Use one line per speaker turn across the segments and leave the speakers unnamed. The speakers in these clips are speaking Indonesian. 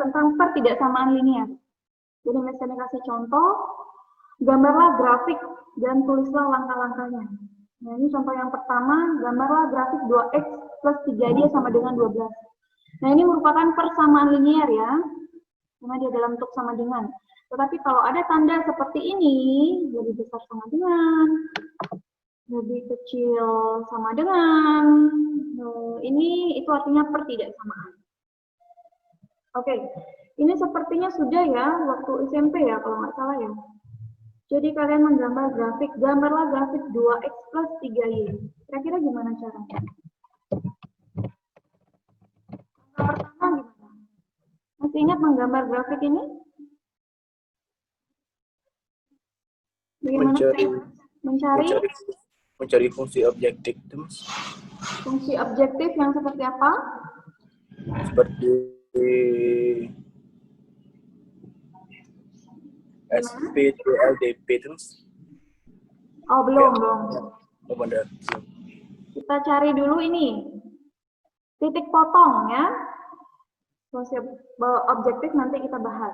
tentang pertidaksamaan linear. Jadi misalnya kasih contoh, gambarlah grafik dan tulislah langkah-langkahnya. Nah, ini contoh yang pertama, gambarlah grafik 2x plus 3y sama dengan 12. Nah, ini merupakan persamaan linear ya, karena dia dalam bentuk sama dengan. Tetapi kalau ada tanda seperti ini, lebih besar sama dengan, lebih kecil sama dengan, ini itu artinya pertidaksamaan. Oke, ini sepertinya sudah ya, waktu SMP ya, kalau nggak salah ya. Jadi kalian menggambar grafik, gambarlah grafik 2x plus 3y. Kira-kira gimana caranya? Langkah pertama gimana? Masih ingat menggambar grafik ini? Bagaimana?
Mencari fungsi objektif, Mas.
Fungsi objektif yang seperti apa?
Seperti SP, LDP, terus.
Oh, belum.
Oh, benar.
Kita cari dulu ini. Titik potong ya. Fungsi objektif nanti kita bahas.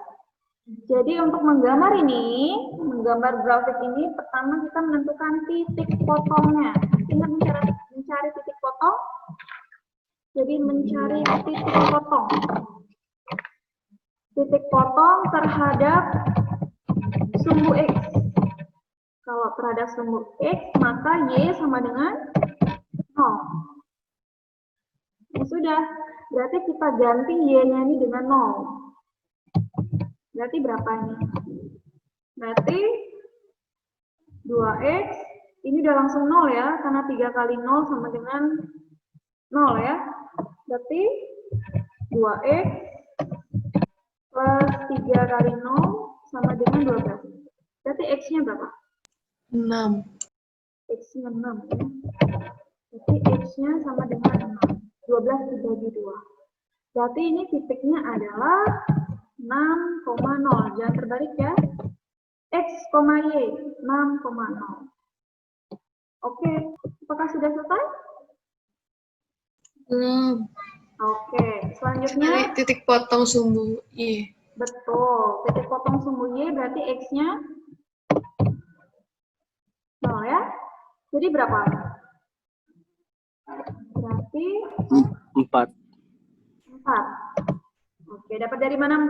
Jadi untuk menggambar ini, menggambar grafik ini, pertama kita menentukan titik potongnya. Ingat mencari titik potong? Jadi mencari titik potong. Titik potong terhadap sumbu X. Kalau terhadap sumbu X, maka Y sama dengan 0. Ya sudah, berarti kita ganti Y-nya ini dengan 0. Berarti berapa ini? Berarti 2x, ini udah langsung 0 ya, karena 3 kali 0 sama dengan 0 ya. Berarti 2x plus 3 kali 0 sama dengan 12. Berarti x-nya berapa?
6.
X-nya 6 ya. Berarti x-nya sama dengan 6. 12 dibagi 2. Berarti ini titiknya adalah 6,0. Jangan terbalik ya. X, Y, 6,0. Oke, apakah sudah selesai?
Belum.
Oke, selanjutnya.
Titik potong sumbu Y.
Betul, titik potong sumbu Y berarti X-nya 0 ya. Jadi berapa? Berarti
4.
4. Oke, dapat dari mana 4?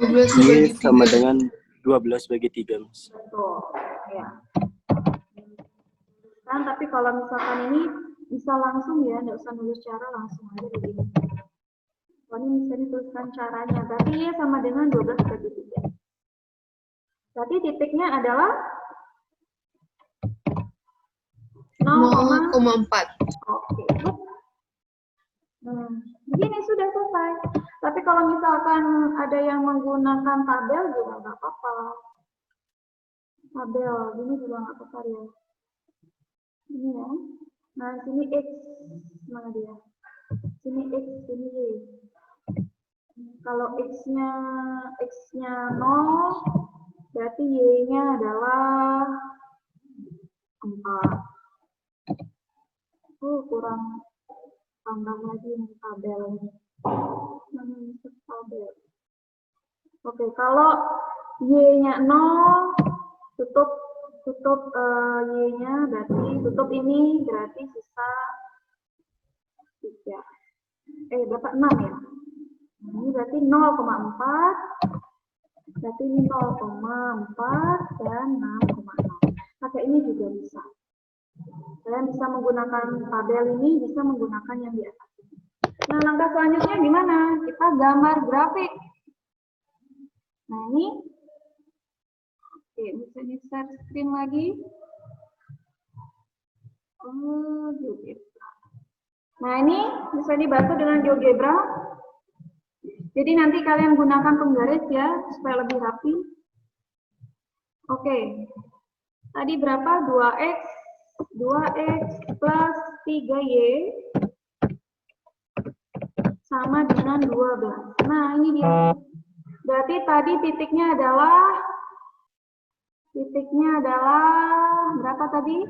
12
Y
bagi 3.
sama dengan 12 bagi 3, Mas.
Betul, ya. Kan, tapi kalau misalkan ini bisa langsung ya, nggak usah nulis cara, langsung aja begini. Ini bisa dituliskan caranya. Berarti Y sama dengan 12 bagi 3. Berarti titiknya adalah
0,4.
Oke. Begini sudah selesai. Tapi kalau misalkan ada yang menggunakan tabel juga nggak apa-apa. Tabel, ini juga nggak apa-apa ya. Ini ya. Nah, sini X. Mana dia? Sini X, sini Y. Kalau X-nya 0, berarti Y-nya adalah 4. Kurang tambah lagi nih tabelnya. Tabel. Oke, kalau Y-nya 0, tutup Y-nya, berarti tutup ini berarti sisa 3. Dapat 6 ya. Ini berarti 0,4. Berarti ini 0,4 dan 6,0. Pakai ini juga bisa. Kalian bisa menggunakan tabel ini, bisa menggunakan yang di atas. Nah, langkah selanjutnya gimana? Kita gambar grafik. Nah, ini. Oke, bisa di-share screen lagi. GeoGebra. Nah, ini bisa dibantu dengan GeoGebra. Jadi nanti kalian gunakan penggaris ya, supaya lebih rapi. Oke. Tadi berapa? 2x plus 3y sama dengan 12. Nah, ini dia. Berarti tadi titiknya adalah berapa tadi?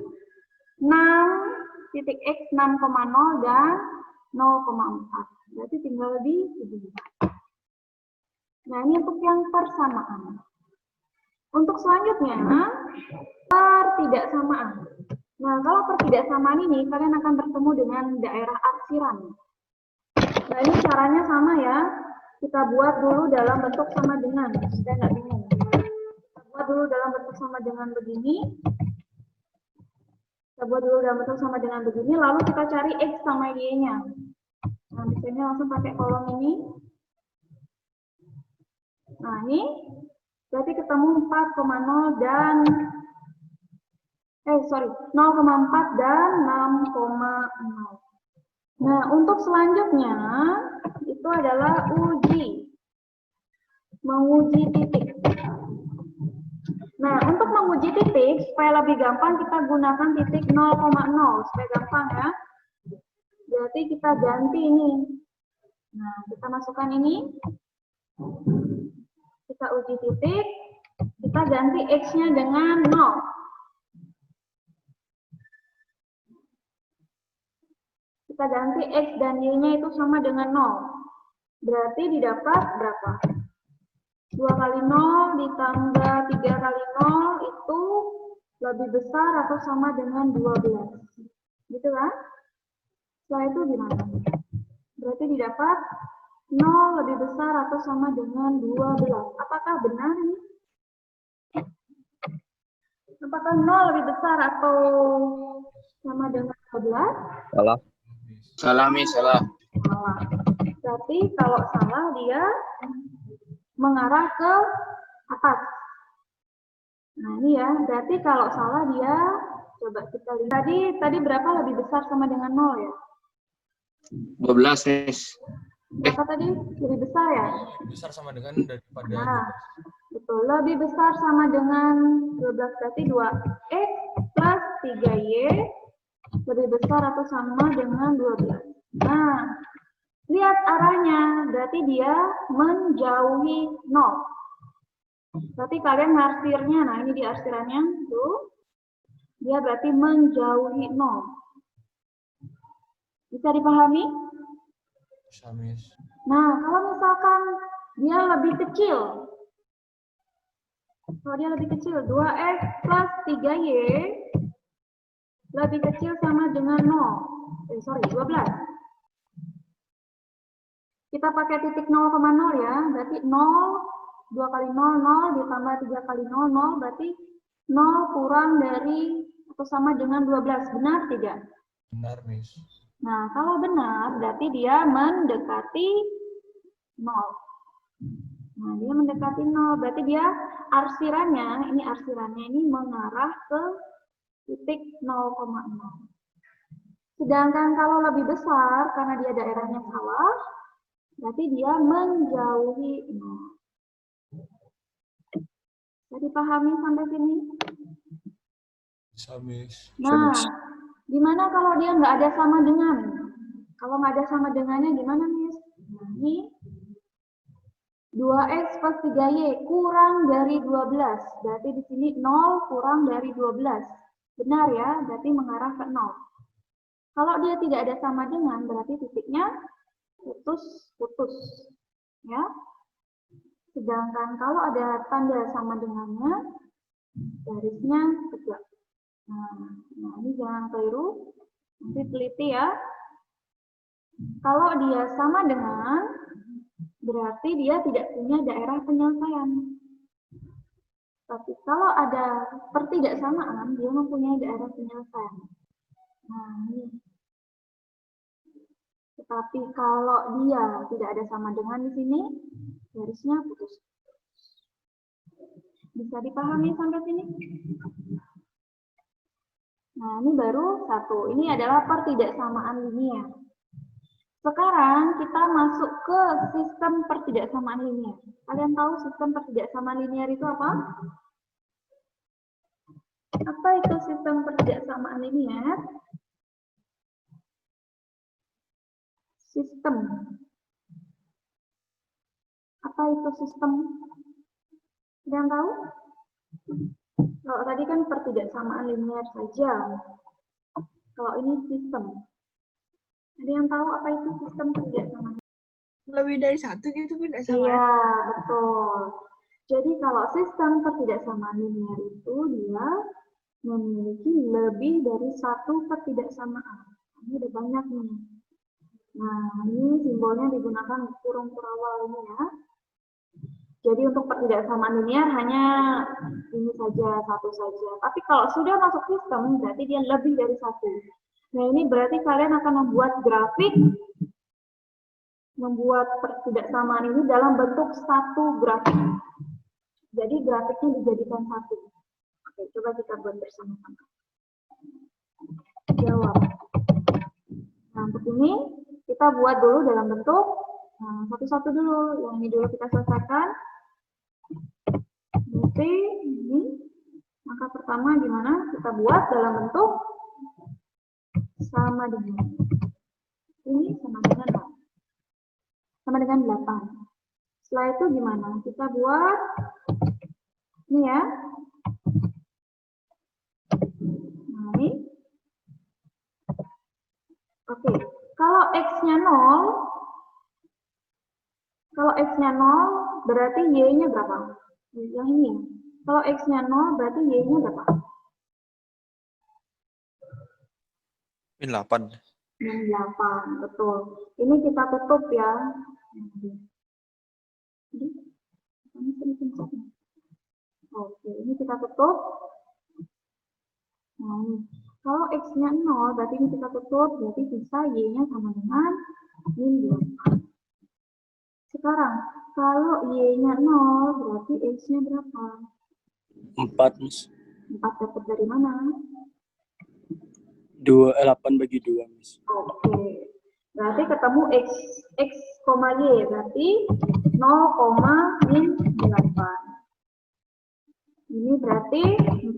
6, titik X 6,0 dan 0,4. Berarti tinggal di sini. Nah, ini untuk yang persamaan. Untuk selanjutnya, pertidaksamaan. Nah, kalau pertidaksamaan ini, kalian akan bertemu dengan daerah arsiran. Nah, ini caranya sama ya. Kita buat dulu dalam bentuk sama dengan. Supaya nggak bingung. Kita buat dulu dalam bentuk sama dengan begini. Lalu kita cari X sama Y-nya. Nah, misalnya langsung pakai kolom ini. Nah, ini berarti ketemu 4,0 dan 0,4 dan 6,0. Nah, untuk selanjutnya itu adalah menguji titik. Nah, untuk menguji titik, supaya lebih gampang kita gunakan titik 0,0, supaya gampang ya. Berarti kita ganti ini. Nah, kita masukkan ini. Kita uji titik, kita ganti X-nya dengan 0. Kita ganti X dan Y-nya itu sama dengan 0. Berarti didapat berapa? 2 kali 0 ditambah 3 kali 0 itu lebih besar atau sama dengan 12. Gitu kan? Setelah itu gimana? Berarti didapat 0 lebih besar atau sama dengan 12. Apakah benar ini? Apakah 0 lebih besar atau sama dengan 12?
Salah.
Salah, Miss, salah.
Salah. Berarti kalau salah dia mengarah ke atas. Nah, ini ya. Berarti kalau salah dia, coba kita lihat. Tadi berapa lebih besar sama dengan 0 ya?
12, Miss.
Berapa tadi? Lebih besar ya?
Besar sama dengan daripada
Nah, betul. Lebih besar sama dengan 12, berarti 2X plus 3Y lebih besar atau sama dengan 12. Nah, lihat arahnya, berarti dia menjauhi 0. Berarti kalian arsirnya, nah ini di arsirannya, tuh. Dia berarti menjauhi 0. Bisa dipahami?
bisa, Miss.
Nah, kalau misalkan dia lebih kecil, kalau dia lebih kecil, 2X plus 3Y lebih kecil sama dengan 12. Kita pakai titik 0,0 ya, berarti 0, 2 kali 0, 0, ditambah 3 kali 0, 0, berarti 0 kurang dari atau sama dengan 12. Benar tidak?
Benar, Miss.
Nah, kalau benar, berarti dia mendekati 0. Nah, dia mendekati 0, berarti dia arsirannya ini mengarah ke titik 0,0. Sedangkan kalau lebih besar, karena dia daerahnya salah, berarti dia menjauhi 0. Jadi pahami sampai sini?
Bisa, Miss.
Nah, gimana kalau dia nggak ada sama dengan? Kalau nggak ada sama dengannya gimana, Miss? Nah, ini 2X plus 3Y kurang dari 12. Berarti di sini 0 kurang dari 12. Benar ya, berarti mengarah ke 0. Kalau dia tidak ada sama dengan, berarti titiknya putus-putus. Ya. Sedangkan kalau ada tanda sama dengannya, garisnya tegak. Nah, ini jangan keliru. Nanti teliti ya. Kalau dia sama dengan, berarti dia tidak punya daerah penyelesaian. Tapi kalau ada pertidaksamaan, dia mempunyai daerah penyelesaian. Nah, ini. Tetapi kalau dia tidak ada sama dengan di sini, garisnya putus. Bisa dipahami sampai sini? Nah, ini baru satu. Ini adalah pertidaksamaan linear. Sekarang kita masuk ke sistem pertidaksamaan linear. Kalian tahu sistem pertidaksamaan linear itu apa? Apa itu sistem pertidaksamaan linear? Sistem. Apa itu sistem? Kalian tahu? Kalau tadi kan pertidaksamaan linear saja. Kalau ini sistem. Ada yang tahu apa itu sistem ketidaksamaan?
Lebih dari satu gitu beda sama.
Iya, betul. Jadi kalau sistem ketidaksamaan linear itu dia memiliki lebih dari satu ketidaksamaan. Ini ada banyak nih. Nah, ini simbolnya digunakan kurung kurawal ini ya. Jadi untuk ketidaksamaan linear hanya ini saja, satu saja. Tapi kalau sudah masuk sistem, berarti dia lebih dari satu. Nah, ini berarti kalian akan membuat grafik, membuat ketidaksamaan ini dalam bentuk satu grafik. Jadi grafiknya dijadikan satu. Oke, coba kita buat bersama-sama. Jawab. Nah, untuk ini kita buat dulu dalam bentuk satu-satu dulu. Yang ini dulu kita selesaikan. Berarti ini. Maka pertama gimana? Kita buat dalam bentuk sama dengan. Ini sama dengan 8. Sama dengan 8. Setelah itu gimana? Kita buat ini ya. Nah, ini. Oke, kalau X-nya 0, berarti Y-nya berapa? Yang ini. Kalau X-nya 0, berarti Y-nya berapa?
Min 8.
Min 8, betul. Ini kita tutup ya. Oke, ini kita tutup. Nah, kalau X-nya 0, berarti ini kita tutup, berarti bisa Y-nya sama dengan min 8. Sekarang, kalau Y-nya 0, berarti X-nya berapa?
4, Miss.
4 dapat dari mana?
8 bagi 2, Miss.
Oke. Berarti ketemu X, Y, berarti 0, min 8. Ini berarti 4,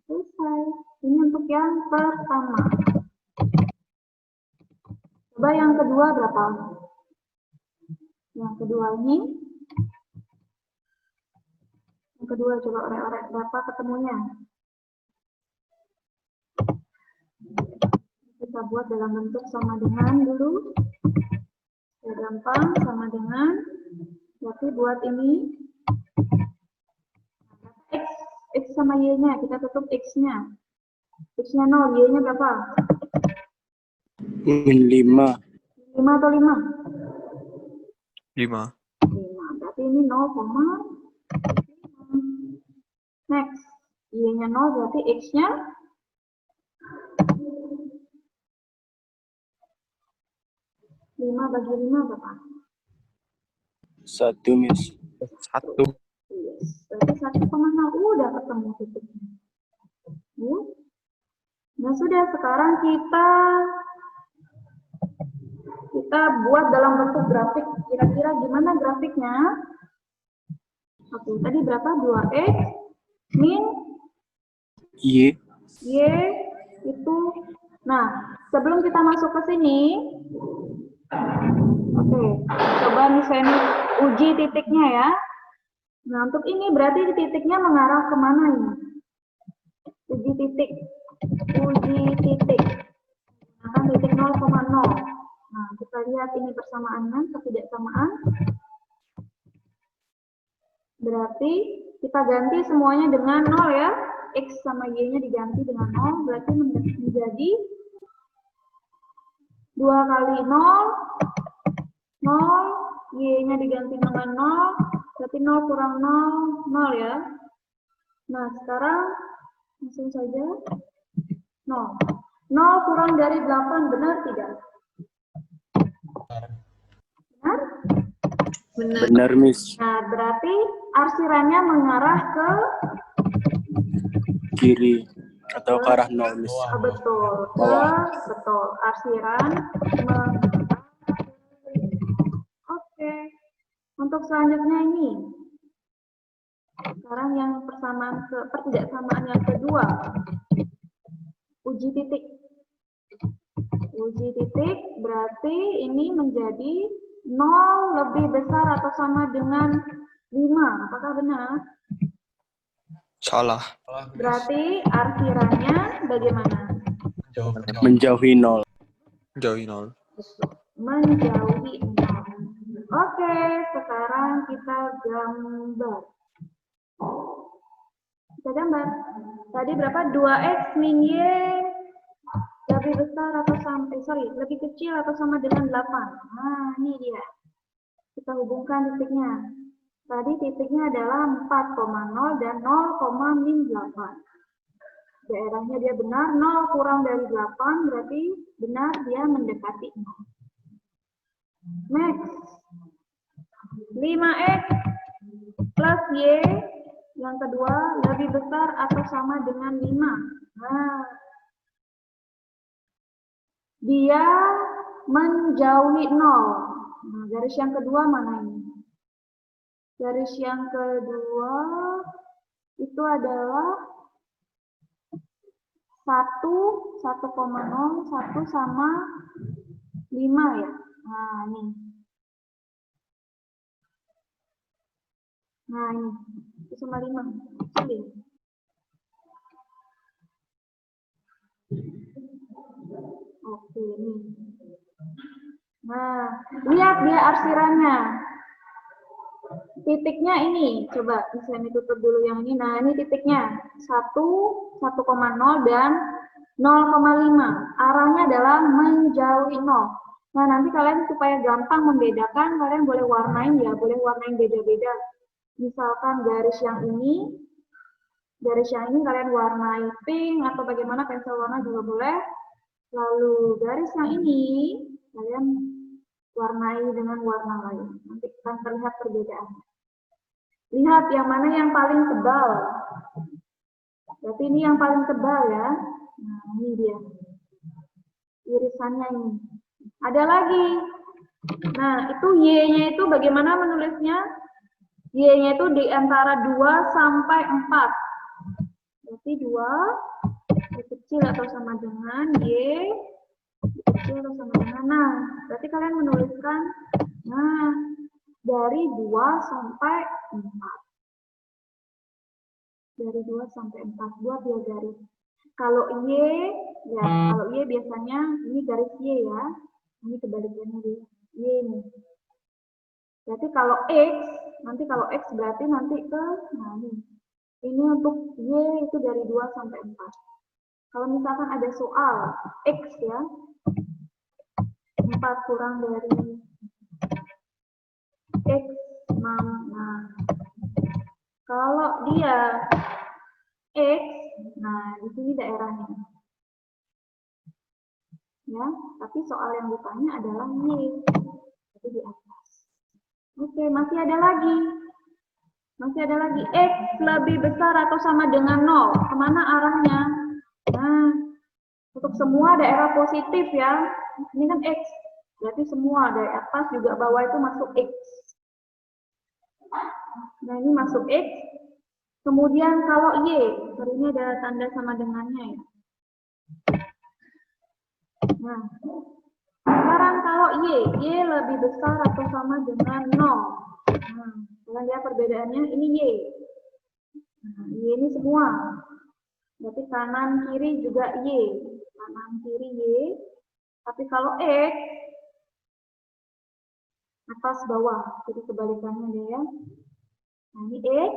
selesai. Ini untuk yang pertama. Coba yang kedua berapa? Yang kedua ini. Yang kedua coba orek-orek berapa ketemunya? Kita buat dalam bentuk sama dengan dulu. Ya gampang, sama dengan. Berarti buat ini. X sama Y-nya, kita tutup X-nya. X-nya 0, Y-nya berapa?
Min 5.
5 atau 5?
5.
5, berarti ini 0, next. Y-nya 0, berarti X-nya 5 bagi 5 berapa?
1, Miss.
1.
Yes. Berarti 1,0 udah ketemu titiknya. Nah sudah, sekarang kita buat dalam bentuk grafik. Kira-kira gimana grafiknya? Oke, tadi berapa? 2X min
Y.
Y itu. Nah, sebelum kita masuk ke sini, oke, coba misalnya uji titiknya ya. Nah, untuk ini berarti titiknya mengarah kemana ini? Uji titik. Maka titik 0,0. Nah, kita lihat ini persamaannya, ketidaksamaan. Berarti kita ganti semuanya dengan 0 ya. X sama Y-nya diganti dengan 0, berarti menjadi 2 kali 0, 0, Y-nya diganti dengan 0, berarti 0 kurang 0, 0 ya. Nah, sekarang langsung saja 0. 0 kurang dari 8, benar tidak? Benar?
Benar.
Benar, Miss.
Nah, berarti arsirannya mengarah ke
Kiri atau ke arah 0, Miss.
betul, betul. Arsiran mengarah ke kiri. Oke. Untuk selanjutnya ini. Sekarang yang pertidaksamaan yang kedua. Uji titik. Uji titik berarti ini menjadi 0 lebih besar atau sama dengan 5. Apakah benar?
Salah.
Berarti arsirannya bagaimana?
Menjauhi 0.
Jauhi 0.
Menjauhi 0. Oke, sekarang kita gambar. Kita gambar. Tadi berapa? 2x min y lebih besar atau sama, lebih kecil atau sama dengan 8. Nah, ini dia. Kita hubungkan titiknya. Tadi titiknya adalah 4,0 dan 0,-8. Daerahnya dia benar, 0 kurang dari 8, berarti benar dia mendekati 0. Next. 5x plus y yang kedua lebih besar atau sama dengan 5. Nah, dia menjauhi 0. Nah, garis yang kedua mana ini? Garis yang kedua itu adalah 1,0, 1 sama 5 ya. Nah, ini. Nah, ini. Itu sama 5. Oke. Oke, ini. Nah, lihat dia arsirannya. Titiknya ini, coba bisa ditutup dulu yang ini. Nah, ini titiknya 1,0 dan 0,5. Arahnya adalah menjauhi 0. Nah, nanti kalian supaya gampang membedakan, kalian boleh warnain ya, boleh warnain beda-beda. Misalkan garis yang ini kalian warnai pink atau bagaimana, pensil warna juga boleh. Lalu garis yang ini kalian warnai dengan warna lain. Nanti akan terlihat perbedaan. Lihat yang mana yang paling tebal. Berarti ini yang paling tebal ya. Nah, ini dia. Irisannya ini. Ada lagi. Nah, itu Y-nya itu bagaimana menulisnya? Y-nya itu di antara 2 sampai 4. Berarti 2 kecil atau sama dengan Y kecil atau sama dengan. Nah, berarti kalian menuliskan dari 2 sampai 4. Dari 2 sampai 4 buat dia garis. Kalau Y ya, kalau Y biasanya ini garis Y ya. Ini kebalikannya dia. Y ini. Berarti kalau X, nanti kalau X berarti nanti ke ini. Ini untuk Y itu dari 2 sampai 4. Kalau misalkan ada soal X ya, 4 kurang dari X, nah, kalau dia X, nah di sini daerahnya. Ya, tapi soal yang ditanya adalah Y, itu di atas. Oke, masih ada lagi. Masih ada lagi. X lebih besar atau sama dengan 0. Kemana arahnya? Nah, untuk semua daerah positif ya. Ini kan X. Berarti semua dari atas juga bawah itu masuk X. Nah, ini masuk X. Kemudian kalau Y, ini ada tanda sama dengannya ya. Nah, sekarang kalau Y lebih besar atau sama dengan 0. Nah, kalian lihat perbedaannya, ini Y. Nah, Y ini semua. Berarti kanan kiri juga Y. Kanan kiri Y. Tapi kalau X, atas bawah. Jadi kebalikannya dia ya. Nah, ini X.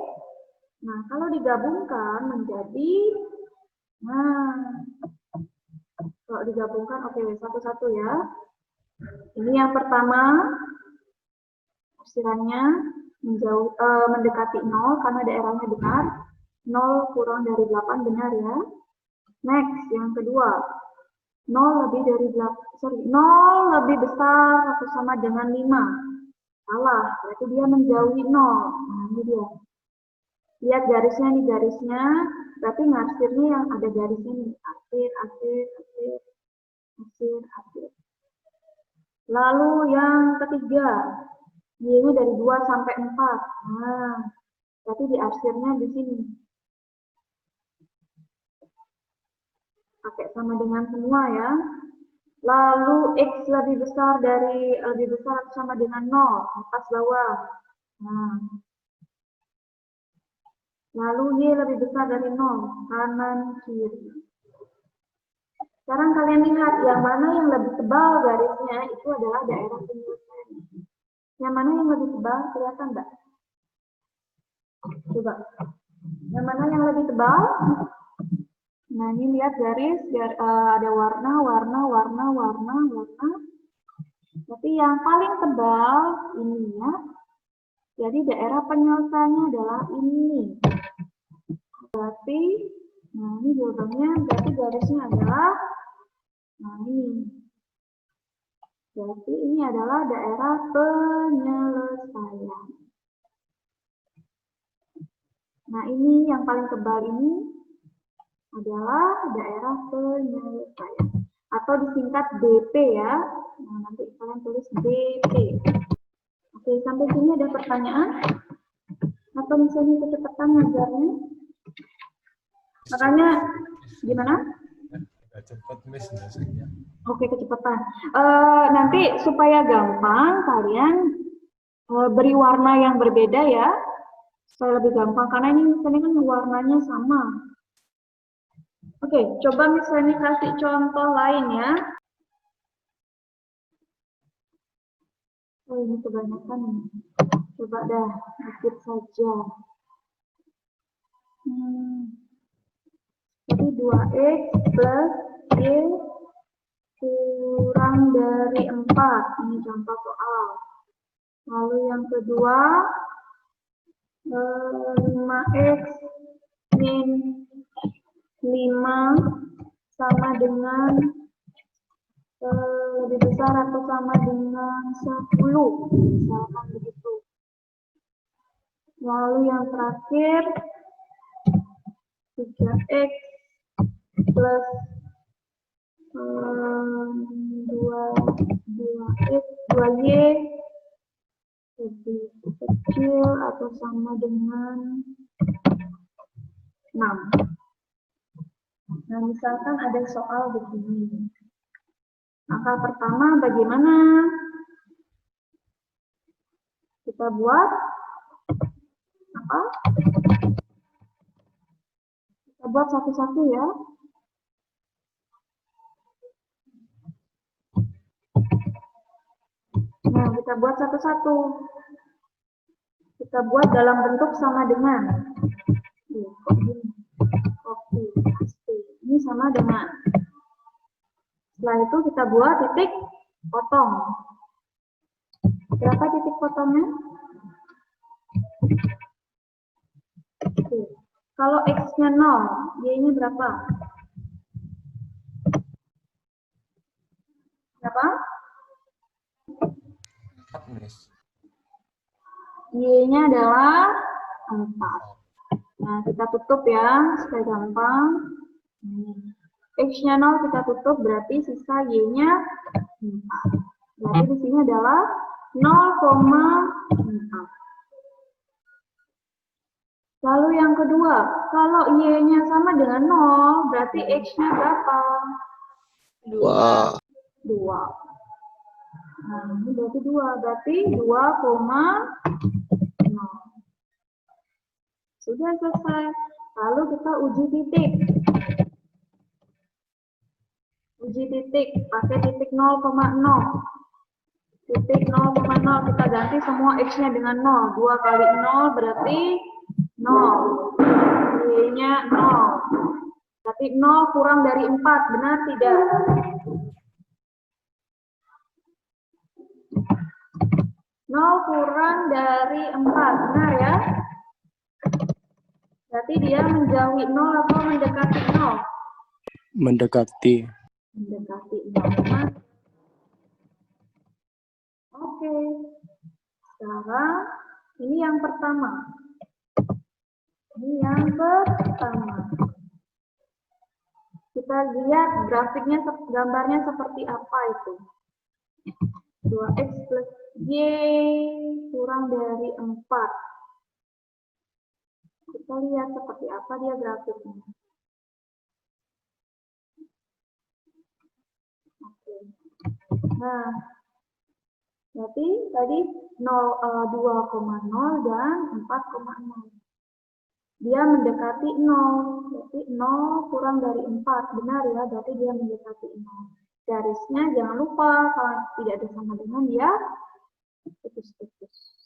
Nah, kalau digabungkan menjadi, kalau digabungkan, oke, satu-satu ya. Ini yang pertama, arsirannya mendekati 0 karena daerahnya benar. 0 kurang dari 8 benar ya. Next, yang kedua. 0 lebih besar atau sama dengan 5. Salah, berarti dia menjauhi 0. Nah, ini dia. Lihat garisnya nih, garisnya. Berarti ngarsirnya yang ada garisnya nih. Akhir. Lalu yang ketiga. Y-nya dari 2 sampai 4. Nah, berarti diarsirnya di sini. Pakai sama dengan semua ya. Lalu X lebih besar sama dengan 0, atas bawah. Nah. Lalu Y lebih besar dari 0, kanan kiri. Sekarang kalian lihat yang mana yang lebih tebal garisnya itu adalah daerah penyelesaian. Yang mana yang lebih tebal, kelihatan nggak? Coba. Yang mana yang lebih tebal? Nah, ini lihat garis, ada warna. Tapi yang paling tebal ini ya. Jadi daerah penyelesaiannya adalah ini. Berarti, nah ini jawabannya, berarti garisnya adalah, nah ini. Berarti ini adalah daerah penyelesaian. Nah ini yang paling tebal ini adalah daerah penyelesaian. Atau disingkat DP ya. Nah nanti kalian tulis DP. Oke, sampai sini ada pertanyaan? Atau misalnya kecepatan ngajarnya? Makanya, gimana?
Cepat, Miss.
Oke, kecepatan. Nanti supaya gampang, kalian beri warna yang berbeda ya. Supaya lebih gampang, karena ini misalnya kan warnanya sama. Oke, coba misalnya kasih contoh lain ya. Oh, ini kebanyakan nih. Coba dah, dikit saja. Jadi 2x plus y kurang dari 4. Ini contoh soal. Lalu yang kedua, 5x min 5 sama dengan lebih besar atau sama dengan 10. Misalkan begitu. Lalu yang terakhir, 3x plus 2y lebih kecil atau sama dengan 6. Nah, misalkan ada soal begini. Angka pertama bagaimana? Kita buat apa? Kita buat satu-satu ya. Nah, kita buat satu-satu. Kita buat dalam bentuk sama dengan. Copy, paste. Ini sama dengan. Setelah itu kita buat titik potong. Berapa titik potongnya? Oke. Kalau X-nya 0, Y-nya berapa? Berapa?
4, Miss.
Y-nya adalah 4. Nah, kita tutup ya, supaya gampang. X-nya 0 kita tutup, berarti sisa Y-nya 4. Berarti di sini adalah 0,4. Lalu yang kedua, kalau Y-nya sama dengan 0, berarti X-nya berapa? 2. Nah, ini berarti 2. Berarti 2,0. Sudah selesai. Lalu kita uji titik. Uji titik, pakai titik 0,0. Titik 0,0 kita ganti semua X-nya dengan 0. 2 kali 0 berarti 0. Y-nya 0. Berarti 0 kurang dari 4, benar tidak? 0 kurang dari 4, benar ya? Berarti dia menjauhi 0 atau mendekati 0?
Mendekati.
Mendekati 0. Oke. Sekarang ini yang pertama. Ini yang pertama. Kita lihat grafiknya, gambarnya seperti apa itu. 2x plus y kurang dari 4. Kita lihat seperti apa dia grafiknya. Oke. Nah, berarti tadi 2,0 dan 4,0. dia mendekati 0. Berarti 0 kurang dari 4. Benar ya, berarti dia mendekati 0. Garisnya jangan lupa, kalau tidak ada sama dengan dia putus-putus.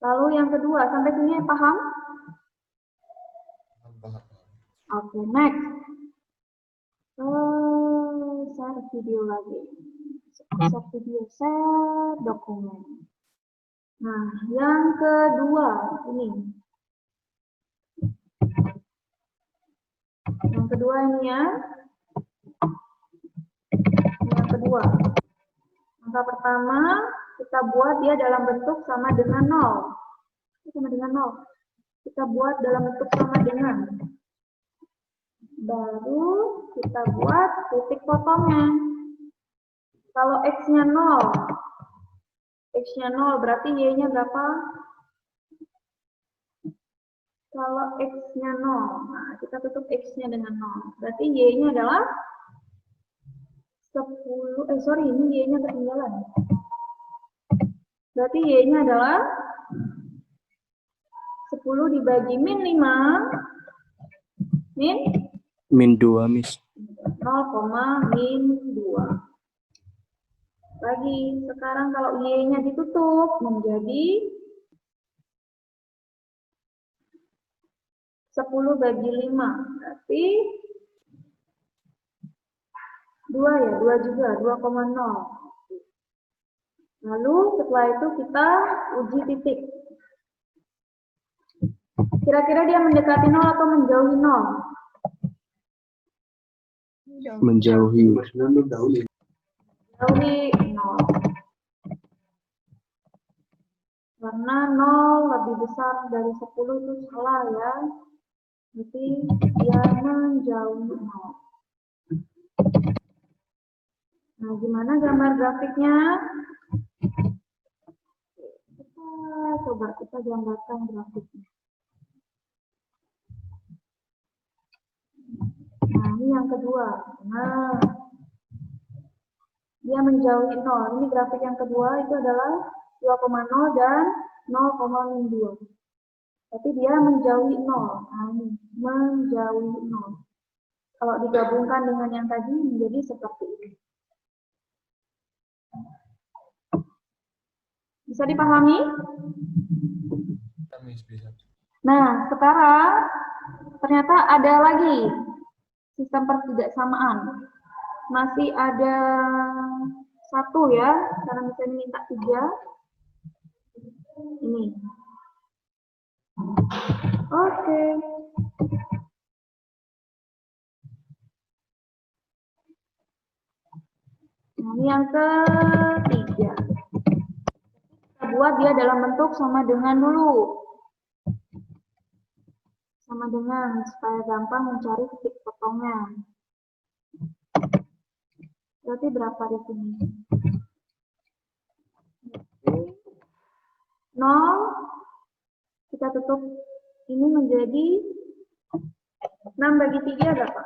Lalu yang kedua, sampai sini paham?
Paham.
Oke, next. Share video lagi. Share video, share dokumen. Nah, yang kedua ini. Yang kedua ini ya. Yang kedua. Langkah pertama, kita buat dia dalam bentuk sama dengan 0. Sama dengan 0. Kita buat dalam bentuk sama dengan. Baru kita buat titik potongnya. Kalau X-nya 0. X-nya 0 berarti Y-nya berapa? Kalau X-nya 0. Nah, kita tutup X-nya dengan 0. Berarti Y-nya adalah 10. Ini Y-nya ketinggalan. Berarti Y-nya adalah 10 dibagi min 5.
Min 2, Miss.
0,-2. Lagi, sekarang kalau Y-nya ditutup menjadi 10 bagi 5. Berarti 2 ya, 2 juga, 2,0. Lalu setelah itu kita uji titik. Kira-kira dia mendekati 0 atau menjauhi 0?
Menjauhi.
Jauhi 0. Karena 0 lebih besar dari 10 itu salah ya. Jadi dia menjauhi 0. Nah, gimana gambar grafiknya? Kita gambarkan grafiknya. Nah, ini yang kedua. Nah, dia menjauhi 0. Ini grafik yang kedua itu adalah 2,0 dan 0,2. Tapi dia menjauhi 0. Nah, ini menjauhi 0. Kalau digabungkan dengan yang tadi menjadi seperti ini. Bisa dipahami?
Bisa.
Nah, sekarang ternyata ada lagi sistem pertidaksamaan. Masih ada satu ya, karena misalnya minta 3. Ini. Oke. Nah, ini yang ketiga. Kita buat dia dalam bentuk sama dengan dulu. Sama dengan, supaya gampang mencari titik potongnya. Berarti berapa di sini? 0. Kita tutup ini menjadi 6 bagi 3 berapa?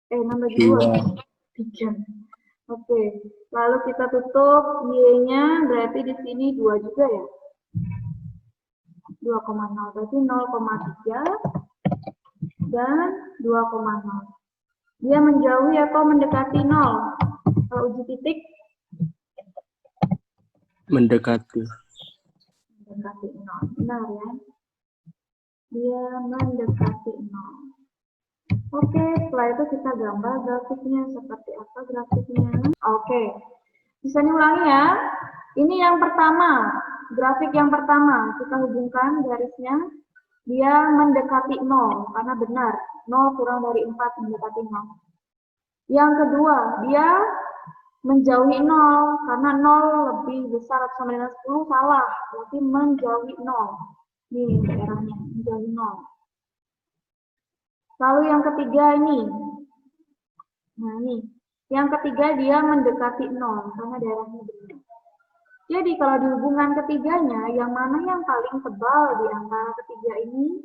6 bagi 2. 3. Oke. Lalu kita tutup Y-nya berarti di sini 2 juga ya. 2,0 berarti 0,3 dan 2,0. Dia menjauhi atau mendekati 0? Kalau uji titik?
Mendekati.
Mendekati 0. Benar ya. Dia mendekati 0. Oke, setelah itu kita gambar grafiknya. Seperti apa grafiknya? Oke. Bisa diulangi ya. Ini yang pertama. Grafik yang pertama. Kita hubungkan garisnya. Dia mendekati 0. Karena benar. 0 kurang dari 4 mendekati 0. Yang kedua, dia menjauhi 0. Karena 0 lebih besar atau sama dengan 10 salah. Berarti menjauhi 0. Ini daerahnya. Menjauhi 0. Lalu yang ketiga ini. Nah ini. Yang ketiga dia mendekati 0. Karena daerahnya benar. Jadi kalau di hubungan ketiganya, yang mana yang paling tebal di antara ketiga ini?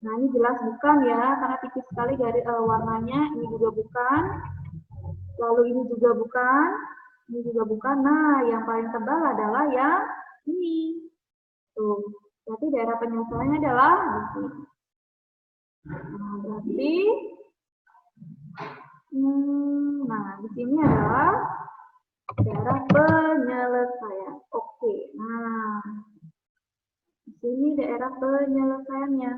Nah ini jelas bukan ya, karena tipis sekali dari warnanya. Ini juga bukan. Lalu ini juga bukan. Ini juga bukan. Nah yang paling tebal adalah yang ini. Tuh. Berarti daerah penyelesaiannya adalah di sini. Nah, berarti nah, di sini adalah daerah penyelesaian. Oke. Nah, di sini daerah penyelesaiannya.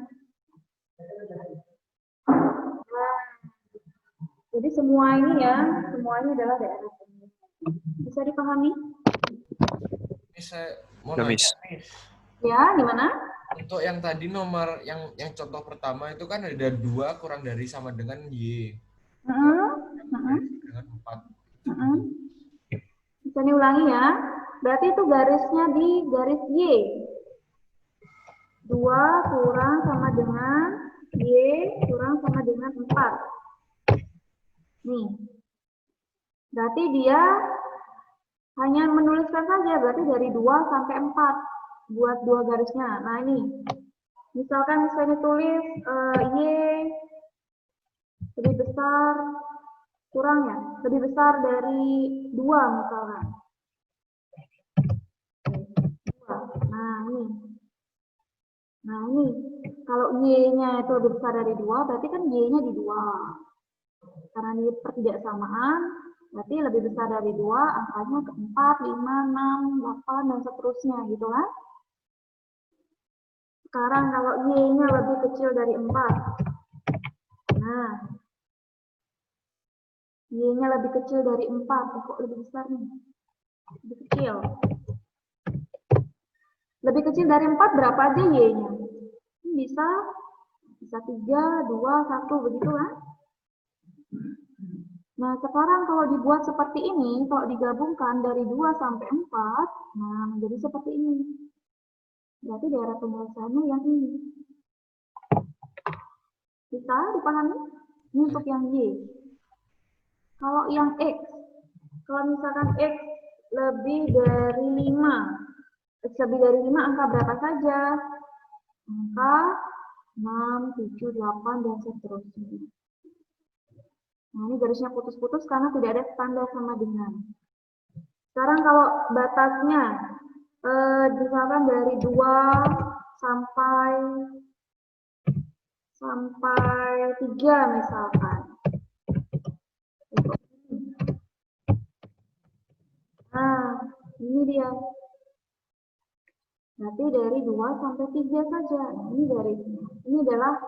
Nah, jadi semua ini ya, semuanya adalah daerah penyelesaian. Bisa dipahami?
Miss, saya mau
Ya,
nanya,
Miss.
Miss.
Ya, gimana?
Untuk yang tadi nomor yang contoh pertama itu kan ada 2 kurang dari sama dengan Y. Dengan 4.
Bisa diulangi ya. Berarti itu garisnya di garis Y. 2 kurang sama dengan Y kurang sama dengan 4. Nih. Berarti dia hanya menuliskan saja. Berarti dari 2 sampai 4. Buat 2 garisnya. Nah ini. Misalkan misalnya tulis Y lebih besar, kurang ya, lebih besar dari 2 misalkan. 2. Nah ini, kalau Y-nya itu lebih besar dari 2, berarti kan Y-nya di 2. Karena ini pertidaksamaan, berarti lebih besar dari 2, angkanya ke 4, 5, 6, 8, dan seterusnya gitu kan. Sekarang kalau Y-nya lebih kecil dari 4, nah, Y-nya lebih kecil dari 4, kok lebih besar nih? Lebih kecil. Lebih kecil dari 4 berapa aja Y-nya? Bisa 3, 2, 1, begitu kan? Nah, sekarang kalau dibuat seperti ini, kalau digabungkan dari 2 sampai 4, nah menjadi seperti ini. Berarti daerah penyelesaiannya yang ini. Bisa dipahami? Ini untuk yang Y. Kalau yang X, kalau misalkan X lebih dari 5, X lebih dari 5 angka berapa saja? Angka 6, 7, 8, dan seterusnya. Nah, ini garisnya putus-putus karena tidak ada standar sama dengan. Sekarang kalau batasnya, misalkan dari 2 sampai 3 misalkan. Nah, ini dia. Berarti dari 2 sampai 3 saja. Nah, ini garisnya. Ini adalah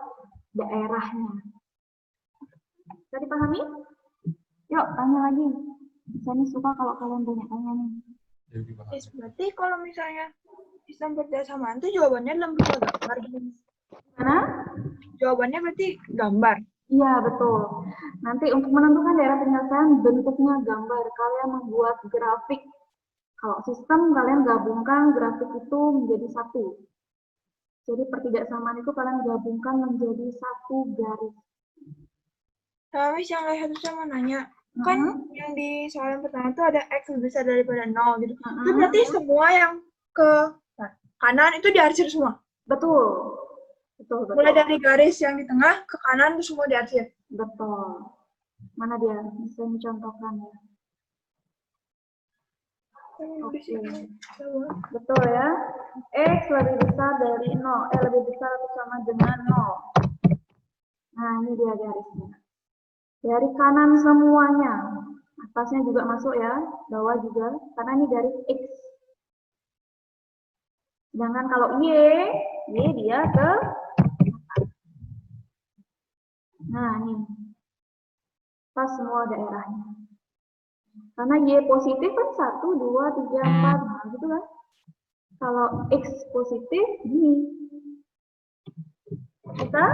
daerahnya. Bisa dipahami? Yuk, tanya lagi. Saya suka kalau kalian banyak tanya nih.
Yes, berarti kalau misalnya sistem persamaan itu jawabannya dalam berupa gambar gitu.
Gimana?
Jawabannya berarti gambar.
Iya, betul. Nanti untuk menentukan daerah penyelesaian bentuknya gambar. Kalian membuat grafik. Kalau sistem, kalian gabungkan grafik itu menjadi satu. Jadi pertidaksamaan itu kalian gabungkan menjadi satu garis.
Tapi yang lain satu sama nanya, kan yang di soal yang pertama itu ada X lebih besar daripada 0 gitu. Itu berarti semua yang ke kanan itu diarsir semua?
Betul. Betul.
Mulai dari garis yang di tengah ke kanan itu semua diarsir?
Betul. Mana dia? Bisa mencontohkan ya. Oke. Betul ya. X lebih besar dari 0. Lebih besar atau sama dengan 0. Nah, ini dia garisnya. Dari kanan semuanya. Atasnya juga masuk ya. Bawah juga. Karena ini garis X. Sedangkan kalau Y dia ke nah, ini. Pas semua daerahnya. Karena Y positif kan 1, 2, 3, 4. Nah, gitu kan. Kalau X positif, gini. Kita?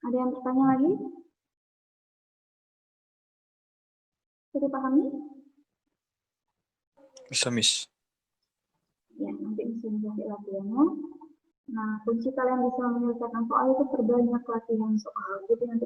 Ada yang bertanya lagi? Bisa dipahami?
Bisa, Miss.
Ya, nanti bisa kasih latihannya. Nah, kunci kalian bisa menyelesaikan soal itu perbanyak latihan soal. Jadi nanti